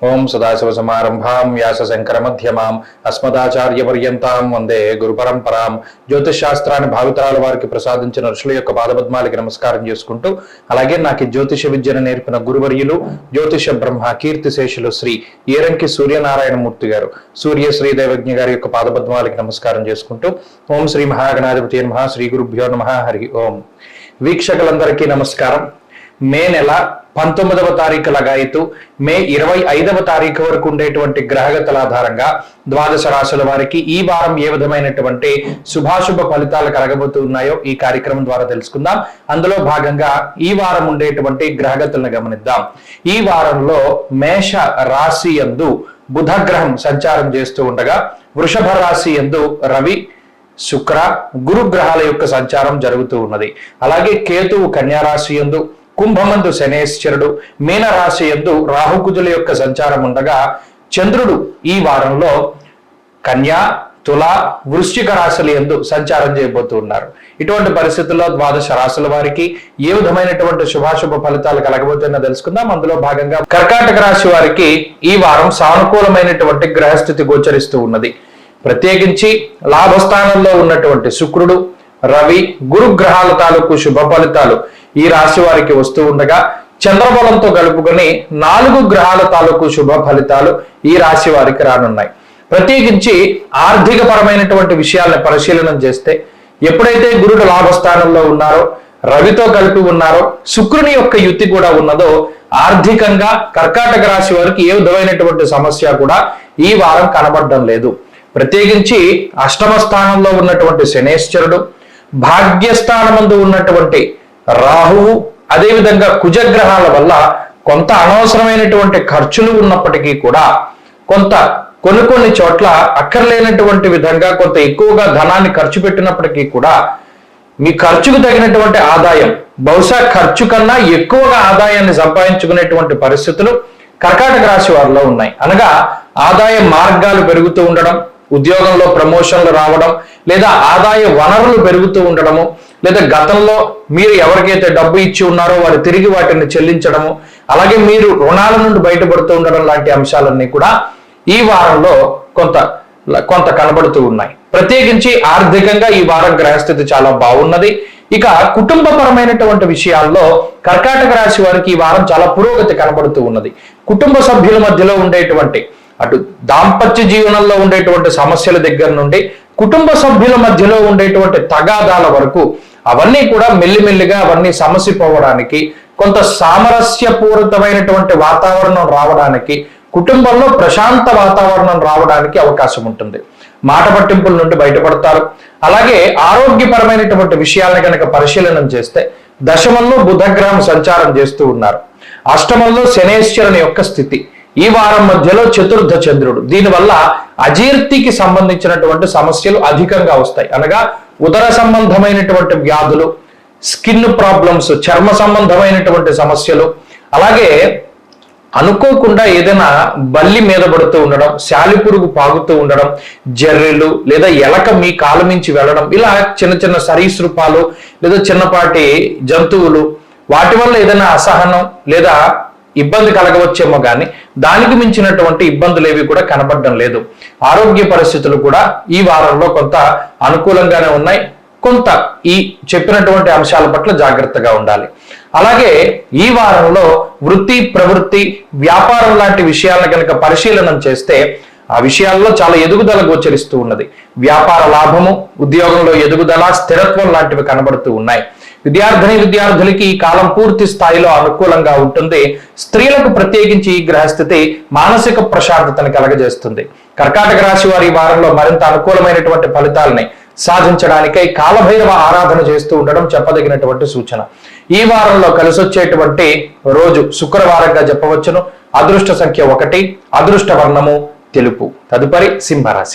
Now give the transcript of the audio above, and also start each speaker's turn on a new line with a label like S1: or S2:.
S1: ఓం సదాశివసమారంభాం వ్యాసశంకరమధ్యమాం అస్మదాచార్యపర్యంతాం వందే గురు పరంపరాం. జ్యోతిష్ శాస్త్రాన్ని భావితరాల వారికి ప్రసాదించిన ఋషుల యొక్క పాదపద్మాలకి నమస్కారం చేసుకుంటూ, అలాగే నాకు జ్యోతిష విద్యను నేర్పిన గురువర్యులు జ్యోతిష బ్రహ్మ కీర్తిశేషులు శ్రీ ఏరంకి సూర్యనారాయణమూర్తి గారు, సూర్య శ్రీదేవజ్ఞ గారి యొక్క పాదపద్మాలకి నమస్కారం చేసుకుంటూ, ఓం శ్రీ మహాగణాధిపతి నమః, శ్రీ గురుభ్యో నమః, హరి ఓం. వీక్షకులందరికీ నమస్కారం. మే నెల 19వ తారీఖు లగాయతు మే 25వ తారీఖు వరకు ఉండేటువంటి గ్రహగతుల ఆధారంగా ద్వాదశ రాశుల వారికి ఈ వారం ఏ విధమైనటువంటి శుభాశుభ ఫలితాలు కలగబోతున్నాయో ఈ కార్యక్రమం ద్వారా తెలుసుకుందాం. అందులో భాగంగా ఈ వారం ఉండేటువంటి గ్రహగతులను గమనిద్దాం. ఈ వారంలో మేష రాశి యందు బుధ గ్రహం సంచారం చేస్తూ ఉండగా, వృషభ రాశి యందు రవి, శుక్ర, గురు గ్రహాల యొక్క సంచారం జరుగుతూ ఉన్నది. అలాగే కేతువు కన్యా రాశి యందు, కుంభమందు శనేశ్వరుడు, మీనరాశి యందు రాహుకుజుల యొక్క సంచారం ఉండగా, చంద్రుడు ఈ వారంలో కన్యా, తుల, వృశ్చిక రాశుల యందు సంచారం చేయబోతూ ఉన్నారు. ఇటువంటి పరిస్థితుల్లో ద్వాదశ రాశుల వారికి ఏ విధమైనటువంటి శుభాశుభ ఫలితాలు కలగబోతున్నా తెలుసుకుందాం. అందులో భాగంగా కర్కాటక రాశి వారికి ఈ వారం సానుకూలమైనటువంటి గ్రహస్థితి గోచరిస్తూ ఉన్నది. ప్రత్యేకించి లాభస్థానంలో ఉన్నటువంటి శుక్రుడు, రవి, గురు గ్రహాల తాలూకు శుభ ఫలితాలు ఈ రాశి వారికి వస్తూ ఉండగా, చంద్రబలంతో కలుపుకొని 4 గ్రహాల తాలూకు శుభ ఫలితాలు ఈ రాశి వారికి రానున్నాయి. ప్రత్యేకించి ఆర్థిక పరమైనటువంటి విషయాలను పరిశీలన చేస్తే, ఎప్పుడైతే గురుడు లాభస్థానంలో ఉన్నారో, రవితో కలిపి ఉన్నారో, శుక్రుని యొక్క యుతి కూడా ఉన్నదో, ఆర్థికంగా కర్కాటక రాశి వారికి ఏ విధమైనటువంటి సమస్య కూడా ఈ వారం కనబడడం లేదు. ప్రత్యేకించి అష్టమ స్థానంలో ఉన్నటువంటి శనేశ్వరుడు, భాగ్యస్థానమందు ఉన్నటువంటి రాహువు, అదేవిధంగా కుజగ్రహాల వల్ల కొంత అనవసరమైనటువంటి ఖర్చులు ఉన్నప్పటికీ కూడా కొన్ని చోట్ల అక్కర్లేనటువంటి విధంగా కొంత ఎక్కువగా ధనాన్ని ఖర్చు పెట్టినప్పటికీ కూడా మీ ఖర్చుకు తగినటువంటి ఆదాయం, బహుశా ఖర్చు కన్నా ఎక్కువగా ఆదాయాన్ని సంపాదించుకునేటువంటి పరిస్థితులు కర్కాటక రాశి వారిలో ఉన్నాయి. అనగా ఆదాయ మార్గాలు పెరుగుతూ ఉండడం, ఉద్యోగంలో ప్రమోషన్లు రావడం, లేదా ఆదాయ వనరులు పెరుగుతూ ఉండడము, లేదా గతంలో మీరు ఎవరికైతే డబ్బు ఇచ్చి ఉన్నారో వారు తిరిగి వాటిని చెల్లించడము, అలాగే మీరు రుణాల నుండి బయటపడుతూ ఉండడం లాంటి అంశాలన్నీ కూడా ఈ వారంలో కొంత కనబడుతూ ఉన్నాయి. ప్రత్యేకించి ఆర్థికంగా ఈ వారం గ్రహస్థితి చాలా బాగున్నది. ఇక కుటుంబపరమైనటువంటి విషయాల్లో కర్కాటక రాశి వారికి ఈ వారం చాలా పురోగతి కనబడుతూ ఉన్నది. కుటుంబ సభ్యుల మధ్యలో ఉండేటువంటి అటు దాంపత్య జీవనంలో ఉండేటువంటి సమస్యల దగ్గర నుండి కుటుంబ సభ్యుల మధ్యలో ఉండేటువంటి తగాదాల వరకు అవన్నీ కూడా మెల్లిమెల్లిగా అవన్నీ సమసిపోవడానికి, కొంత సామరస్యపూరితమైనటువంటి వాతావరణం రావడానికి, కుటుంబంలో ప్రశాంత వాతావరణం రావడానికి అవకాశం ఉంటుంది. మాట పట్టింపుల నుండి బయటపడతారు. అలాగే ఆరోగ్యపరమైనటువంటి విషయాలను కనుక పరిశీలన చేస్తే, దశమంలో బుధగ్రహం సంచారం చేస్తూ ఉన్నారు. అష్టమంలో శనేశ్వరుని యొక్క స్థితి, ఈ వారం మధ్యలో చతుర్థ చంద్రుడు. దీనివల్ల అజీర్తికి సంబంధించినటువంటి సమస్యలు అధికంగా వస్తాయి. అనగా ఉదర సంబంధమైనటువంటి వ్యాధులు, స్కిన్ ప్రాబ్లమ్స్, చర్మ సంబంధమైనటువంటి సమస్యలు, అలాగే అనుకోకుండా ఏదైనా బల్లి మీద పడుతూ ఉండడం, శాలిపురుగు పాగుతూ ఉండడం, జర్రెలు లేదా ఎలక మీ కాలు మించి వెళ్ళడం, ఇలా చిన్న చిన్న సరీసృపాలు లేదా చిన్నపాటి జంతువులు, వాటి వల్ల ఏదైనా అసహనం లేదా ఇబ్బంది కలగవచ్చేమో కానీ దానికి మించినటువంటి ఇబ్బందులు ఏవి కూడా కనబడడం లేదు. ఆరోగ్య పరిస్థితులు కూడా ఈ వారంలో కొంత అనుకూలంగానే ఉన్నాయి. కొంత ఈ చెప్పినటువంటి అంశాల పట్ల జాగ్రత్తగా ఉండాలి. అలాగే ఈ వారంలో వృత్తి, ప్రవృత్తి, వ్యాపారం లాంటి విషయాలను కనుక పరిశీలన చేస్తే ఆ విషయాల్లో చాలా ఎదుగుదల గోచరిస్తూ ఉన్నది. వ్యాపార లాభము, ఉద్యోగంలో ఎదుగుదల, స్థిరత్వం లాంటివి కనబడుతూ ఉన్నాయి. విద్యార్థులకి ఈ కాలం పూర్తి స్థాయిలో అనుకూలంగా ఉంటుంది. స్త్రీలకు ప్రత్యేకించి ఈ గ్రహస్థితి మానసిక ప్రశాంతతను కలగజేస్తుంది. కర్కాటక రాశి వారి ఈ వారంలో మరింత అనుకూలమైనటువంటి ఫలితాలని సాధించడానికై కాలభైరవ ఆరాధన చేస్తూ ఉండడం చెప్పదగినటువంటి సూచన. ఈ వారంలో కలిసొచ్చేటువంటి రోజు శుక్రవారంగా చెప్పవచ్చును. అదృష్ట సంఖ్య 1, అదృష్ట వర్ణము తెలుపు. తదుపరి సింహరాశి.